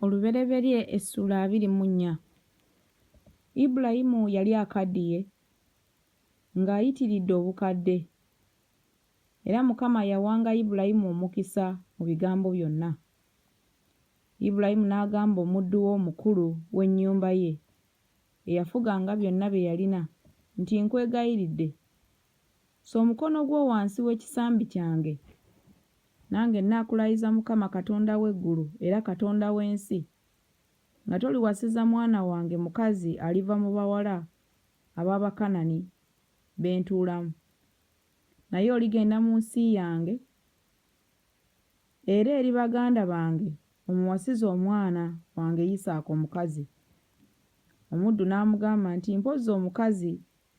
Olubereberye essula 24. Ibulayimu yali akaddiye ng'ayitiridde obukadde era Mukama yawanga Ibulayimu omukisa mu bigambo byonna. Ibulayimu n'agamba omuddu we omukulu w'ennyumba ye eyafuganga byonna bye yalina nti nkwegayiridde so omukono gwo wansi w'ekisambi kyange nange nnaakulayiza Mukama Katonda w'eggulu era Katonda w'ensi nga toliwasiza mwana wange mukazi aliva mu bawala ab'Abakanani be ntuulamu, naye oligenda mu nsi yange era eri baganda bange omuwasize omwana wange Isaaka omukazi. Omuddu n'amugamba nti mpozzi omukazi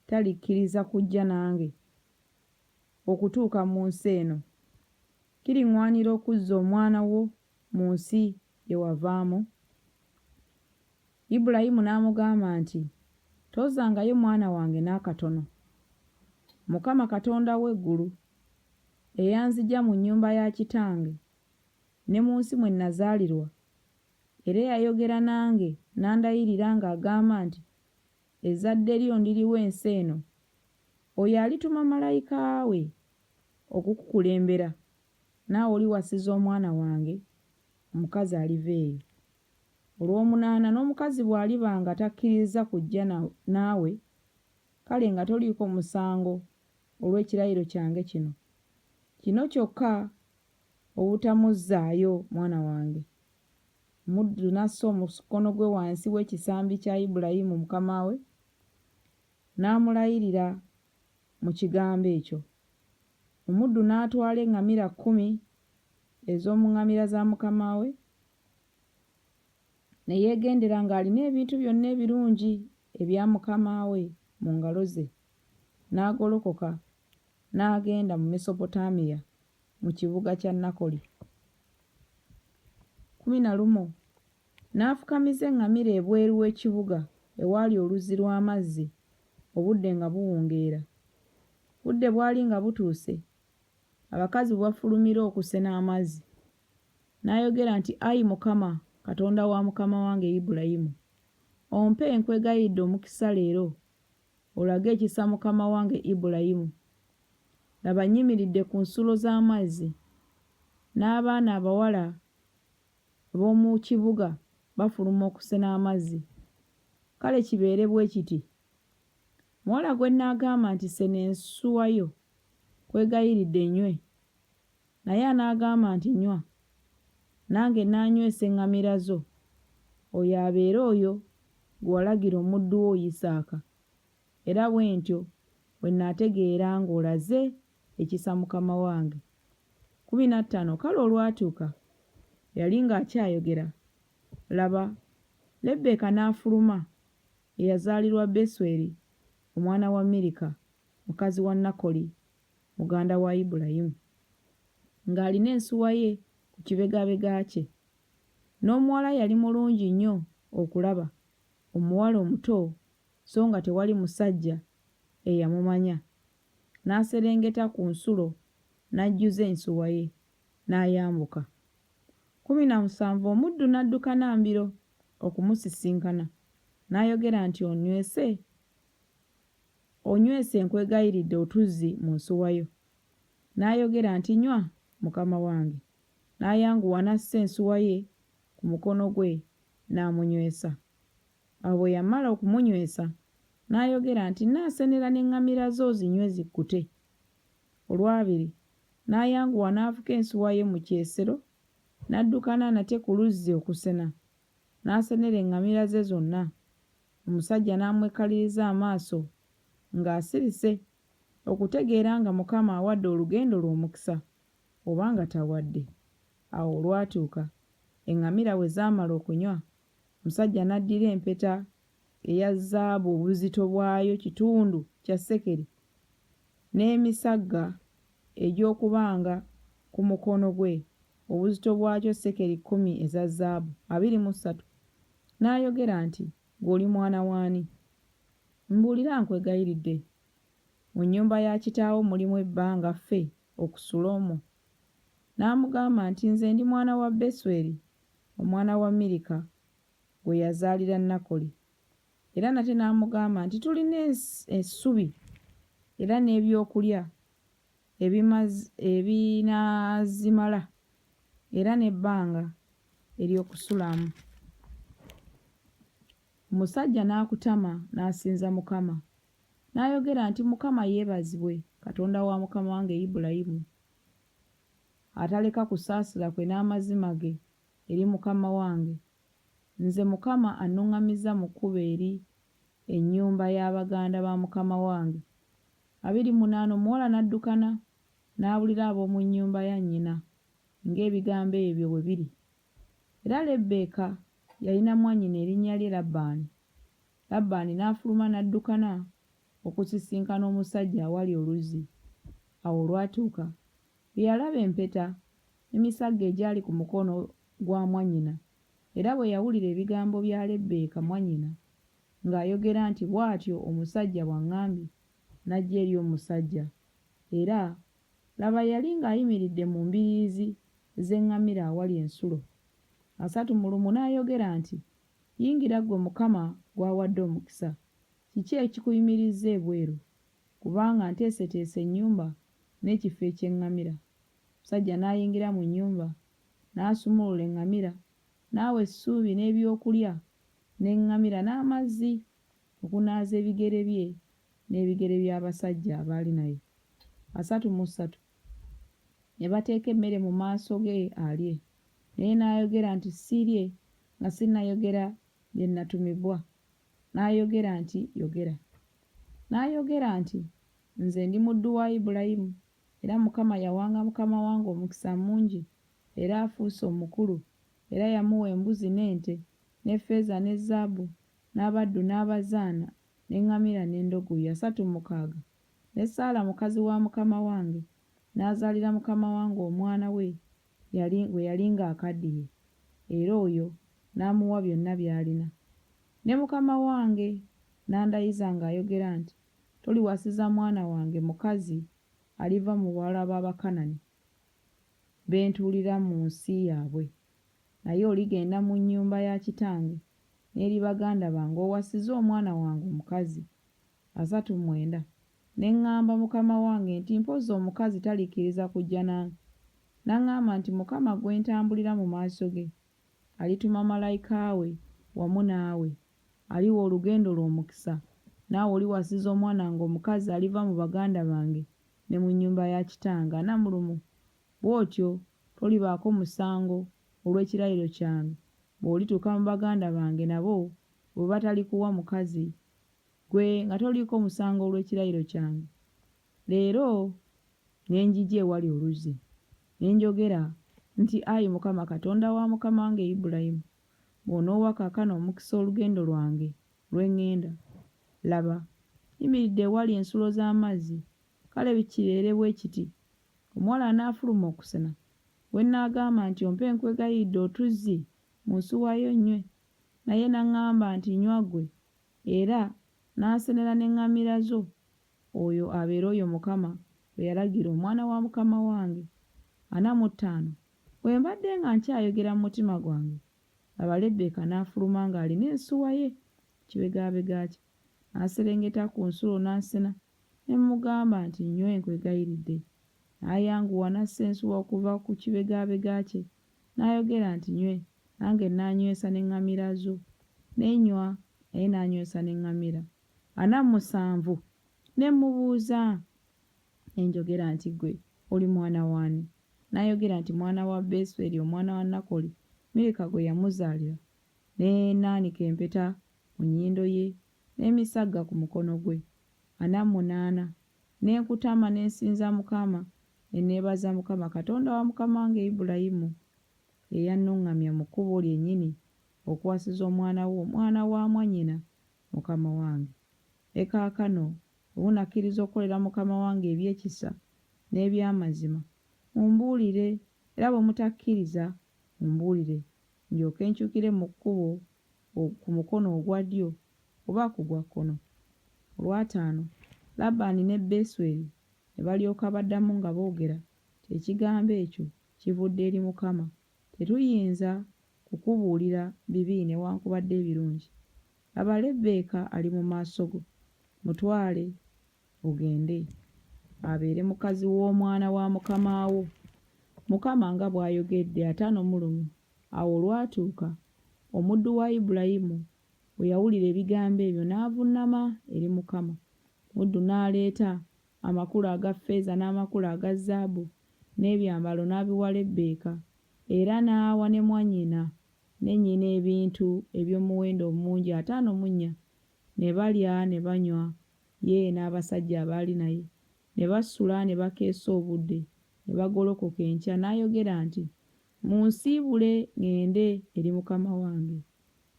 talikkiriza kujja nange okutuuka mu nsi eno, kiriŋŋwanira okuzza omwana wo mu nsi gye wavaamu? Ibulayimu n'amugamba nti tozzangayo mwana wange n'akatono. Mukama Katonda w'eggulu eyanzigya mu nnyumba ya kitange ne mu nsi mwe nazaalirwa era yayogera nange n'andayirira ng'agamba nti ezzadde lyo ndiriwa ensi eno, oyo alituma malayika we okukukulembera naawe oliwasiza omwana wange omukazi aliva eyo. Olw'omunaana n'omukazi bw'aliba nga takkiriza kujja naawe, kale nga toliiko musango olw'ekirayiro kyange kino. Kino kyokka obutamuzzaayo mwana wange. Omuddu n'assa omukono gwe wansi w'ekisambi kya Ibulayimu mukama we n'amulayirira mu kigambo ekyo. Omuddu n'atwala eŋŋamira 10 ez'omu ŋŋamira za mukama we ne yeegendera ng'alina ebintu byonna ebirungi ebya mukama we mu ngalo ze. N'agolokoka n'agenda mu Mesopotamiya mu kibuga kya Nakoli. 11 N'afukamiza eŋŋamira ebweru w'ekibuga ewaali oluzzi lw'amazzi obudde nga buwungeera. Budde bwali nga butuuse, abakazi bafulumira okusena amazzi. N'ayogera nti, Ayi Mukama, Katonda wa mukama wange Ibulayimu, ompe nkwegayidde omukisa leero, olage ekisa mukama wange Ibulayimu. Laba nnyimiridde ku nsulo z'amazzi, n'abaana abawala b'omu kibuga bafuluma okusena amazzi. Kale kibeere bwe kiti. Muwala gwe n'agamba nti sena ensuwa yo, kwegayiridde nnywe. Naye anaagamba nti nywa, nange naanywesa eŋŋamira zo. Oyo abeere oyo gwe walagira omuddu wo Isaaka. Era bwe ntyo bwe nnaategeera ng'olaze ekisa mukama wange. 15 Kale olwatuuka yali ng'akyayogera, laba Lebbeeka n'afuluma, eyazaalirwa Besweri omwana wa Mirika mukazi wa Nakoli muganda wa Ibulayimu, ng'alina ensuwa ye ku kibegabega kye. N'omuwala yali mulungi nnyo okulaba, omuwala omuto so nga tewali musajja eyamumanya. N'aserengeta ku nsulo n'ajjuza ensuwa ye n'ayambuka. 17 Omuddu n'adduka n'ambiro okumusisinkana n'ayogera nti onywese nkwegayiridde otuzzi mu nsuwa yo. N'ayogera nti nywa mukama wange. N'ayanguwa n'assa ensuwa ye ku mukono gwe n'amunywesa. Awo bwe yamala okumunywesa n'ayogera nti nnaasenera n'eŋŋamira zo zinywe zikkute. Olwabiri n'ayanguwa n'afuka ensuwa ye mu kyesero n'addukana nate ku luzzi okusena. N'asenera eŋŋamira ze zonna. Omusajja n'amwekaliriza amaaso ng'asirise okutegeera nga Mukama awadde olugendo lwe omukisa oba nga tawadde. Awo olwatuuka eŋŋamira bwe zaamala okunywa, omusajja n'addira empeta eya zaabu obuzito bwayo kitundu kya sekeri n'emisagga egy'okubanga ku mukono gwe obuzito bwakyo sekeri 10 eza zaabu 23. N'ayogera nti, gw'oli mwana w'ani? Mbuulira nkwegayiridde. Mu nnyumba ya kitaawo mulimu ebbanga ffe okusula omwo. N'amugamba nti nze ndi mwana wa Besweri omwana wa Mirika gwe yazaalira Nakoli. Era nate n'amugamba nti tulina essubi era n'ebyokulya ebinaazimala era n'ebbanga ery'okusulamu. Omusajja n'akutama n'asinza Mukama, n'ayogera nti Mukama yeebazibwe, Katonda wa mukama wange Ibulayimu, ataleka kusaasira kwe n'amazima ge eri mukama wange. Nze Mukama annuŋŋamiza mu kkubo eri ennyumba y'abaganda ba mukama wange. 28 Omuwala n'addukana n'abulira ab'omu nnyumba ya nnyina ng'ebigambo ebyo bwe biri. Era Lebbeeka yalina mwannyina erinnya lye Labbaani. Labbaani n'afuluma n'addukana okusisinkana omusajja awali oluzzi. Awo olwatuuka bwe yalaba empeta emisaggo egyali ku mukono gwa mwannyina, era bwe yawulira ebigambo bya Lebbeeka mwannyina ng'ayogera nti bw'atyo omusajja bw'aŋŋambye, n'ajja eri omusajja. Era laba yali ng'ayimiridde mu mbiriizi z'eŋŋamira awali ensulo. 30 n'ayogera nti, yingira ggwe Mukama gw'awadde omukisa. Kiki ekikuyimirizza ebweru? Kubanga nteeseteese ennyumba n'ekifo eky'eŋŋamira. Omusajja n'ayingira mu nnyumba, n'asumulula eŋŋamira, n'awa essuubi n'ebyokulya n'eŋŋamira n'amazzi okunaaza ebigere bye n'ebigere by'abasajja abaali naye. 33 Ne bateeka emmere mu maaso ge alye, naye n'ayogera nti sirye nga sinnayogera bye natumibwa. N'ayogera nti yogera. N'ayogera nti nze ndi muddu wa Ibulayimu, era Mukama yawanga mukama wange omukisa mungi, era afuuse omukulu, era yamuwa embuzi n'ente n'effeeza ne zaabu n'abaddu n'abazaana n'eŋŋamira n'endogoyi. 36 Ne Saala mukazi wa mukama wange n'azaalira mukama wange omwana we we yali ng'akaddiye, era oyo n'amuwa byonna by'alina. Ne mukama wange n'andayiza ng'ayogera nti, toliwasiza mwana wange mukazi aliva mu bawala b'Abakanani bentuulira mu nsi yaabwe, naye oligenda mu nnyumba ya kitange n'eri baganda bange owasize omwana wange omukazi. 39 Ne ŋŋamba mukama wange nti mpozzi omukazi talikkiriza kujja nange. N'aŋŋamba nti Mukama gwe ntambulira mu maaso ge alituma malayika we wamu naawe, aliwa olugendo lw'omukisa, naawe oliwasiza omwana wange omukazi aliva mu baganda bange ne mu nnyumba ya kitange 40. Bw'otyo tolibaako musango olw'ekirayiro kyange bw'olituuka mu baganda bange nabo bwe batalikuwa mukazi gwe nga toliiko musango olw'ekirayiro kyange. Leero ne njija ewali oluzzi, ne njogera nti ayi Mukama Katonda wa mukama wange Ibulayimu, bw'onoowa kaakano omukisa olugendo lwange lwe ŋŋenda, laba yimiridde ewali ensulo z'amazzi, kale kibeere bwe kiti. Omuwala n'afuluma okusena, we n'agamba nti ompe nkwegayiridde otuzzi mu nsuwa yo nnywe, naye n'aŋŋamba nti nywa ggwe, era n'asenera n'eŋŋamira zo. Oyo abeere oyo Mukama bwe yalagira omwana wa mukama wange. 45 Bwe mbadde nga nkyayogera mu mutima gwange, laba Lebbeeka n'afuluma ng'alina ensuwa ye kibegaabega kye, n'aserengeta ku nsulo n'asena, ne mmugamba nti nnywe nkwegayiridde. N'ayanguwa n'assa ensuwa okuva ku kibegaabega kye, n'ayogera nti nywe, nange n'anywesa n'eŋŋamira zo. N'enywa, naye n'anywesa n'eŋŋamira. 47 Ne mmubuuza, ne njogera nti ggwe oli mwana w'ani? N'ayogera nti mwana wa Besweri omwana wa Nakoli, Mirika gwe yamuzaalira. Ne naanika empeta mu nnyindo ye n'emisagga ku mukono gwe. 48 Ne nkutama ne nsinza Mukama, ne neebaza Mukama Katonda wa mukama wange Ibulayimu, eyannuŋŋamya mu kkubo lyennyini okuwasiza omwana wa mwannyina mukama wange. Ne kaakano obunakkiriza okukolera mukama wange ebyekisa n'eby'amazima, mumbuulire, era bwe mutakkiriza mumbuulire, ndyoke nkyukire mu kkubo ku mukono ogwa ddyo oba ku gwa kkono. 5 Labbaani ne Besweri ne balyoka baddamu nga boogera, ekigambo ekyo kivudde eri Mukama, tetuyinza kukubuulira bibi newankubadde ebirungi. Laba Lebbeeka ali mu maaso go, mutwale ogende abeere mukazi w'omwana wa mukama wo. Mukama nga bw'ayogedde atanomulumu. Awo olwatuuka omuddu wa Ibulayimu bwe yawulira ebigambo ebyo n'avuunama eri Mukama. Muddu n'aleeta amakula aga ffeeza n'amakula aga zaabu n'ebyambalo n'abiwa Lebbeeka, era n'awa ne mwannyina ne nnyina ebintu eby'omuwendo omungi 54. Ne balya ne banywa, ye n'abasajja abaali naye, ne basula ne bakeesa obudde, ne bagolokoka enkya. N'ayogera nti, munsiibule ŋŋende eri mukama wange.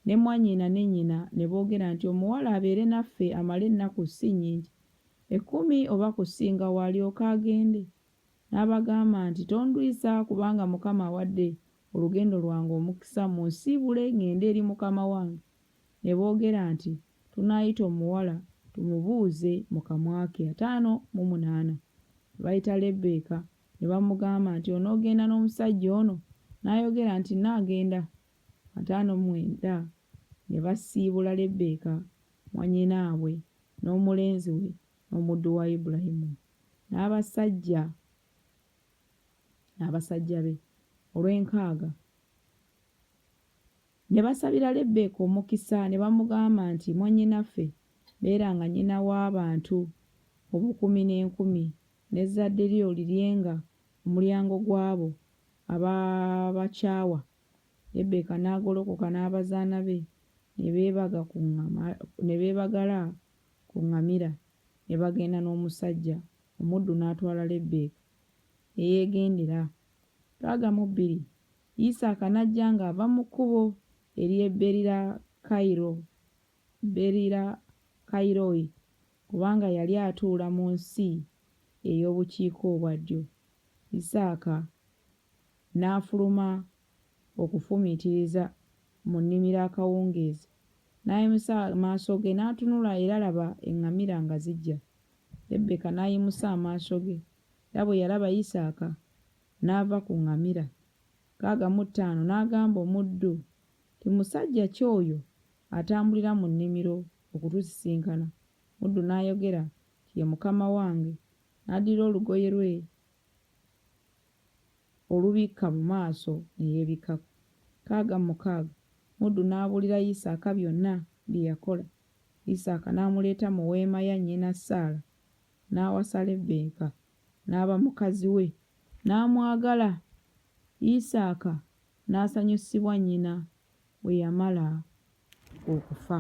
Ne mwannyina ne nnyina ne boogera nti, omuwala abeere naffe amale ennaku si nnyingi, 10 oba kusinga walyoka agende. N'abagamba nti, tondwisa kubanga Mukama awadde olugendo lwange omukisa, munsiibule ŋŋende eri mukama wange. Ne boogera nti, tunaayita omuwala tumubuuze mu kamwa ke. 58. Bayita Lebbeeka ne bamugamba nti, onoogenda n'omusajja ono? N'ayogera nti, nnaagenda. 59. Ne basiibula Lebbeeka, mwannyinaabwe, n'omulenzi we, n'omuddu wa Ibulayimu, n'abasajja be. Olw'enkaaga ne basabira Lebbeeka omukisa, ne bamugamba nti, mwannyinaffe beeranga nnyina w'abantu 10,000, n'ezzadde lyo liryenga omulyango gw'abo ababakyawa. Lebbeeka n'agolokoka n'abazaana be ne beebagala ku ŋŋamira ne bagenda n'omusajja. Omuddu n'atwala Lebbeeka ne yeegendera. 62. Isaaka n'ajja ng'ava mu kkubo ery'e Beerirakayiroyi, kubanga yali atuula mu nsi ey'obukiika obwa ddyo. Isaaka n'afuluma okufumiitiriza mu nnimiro akawungeezi, n'ayimusa amaaso ge n'atunula, era laba eŋŋamira nga zijja. Lebbeeka n'ayimusa amaaso ge, era bwe yalaba Isaaka n'ava ku ŋŋamira. 65. N'agamba omuddu ti, musajja ki oyo atambulira mu nnimiro okutusisinkana? Muddu n'ayogera ti, ye mukama wange. N'addira olugoye lwe olubikka mu maaso ne yeebikkako. 66. Muddu n'abuulira Isaaka byonna bye yakola. Isaaka n'amuleeta mu weema ya nnyina Saala, n'awasa Lebbeeka, n'aba mukazi we, n'amwagala. Isaaka n'asanyusibwa nnyina bwe yamala okufa.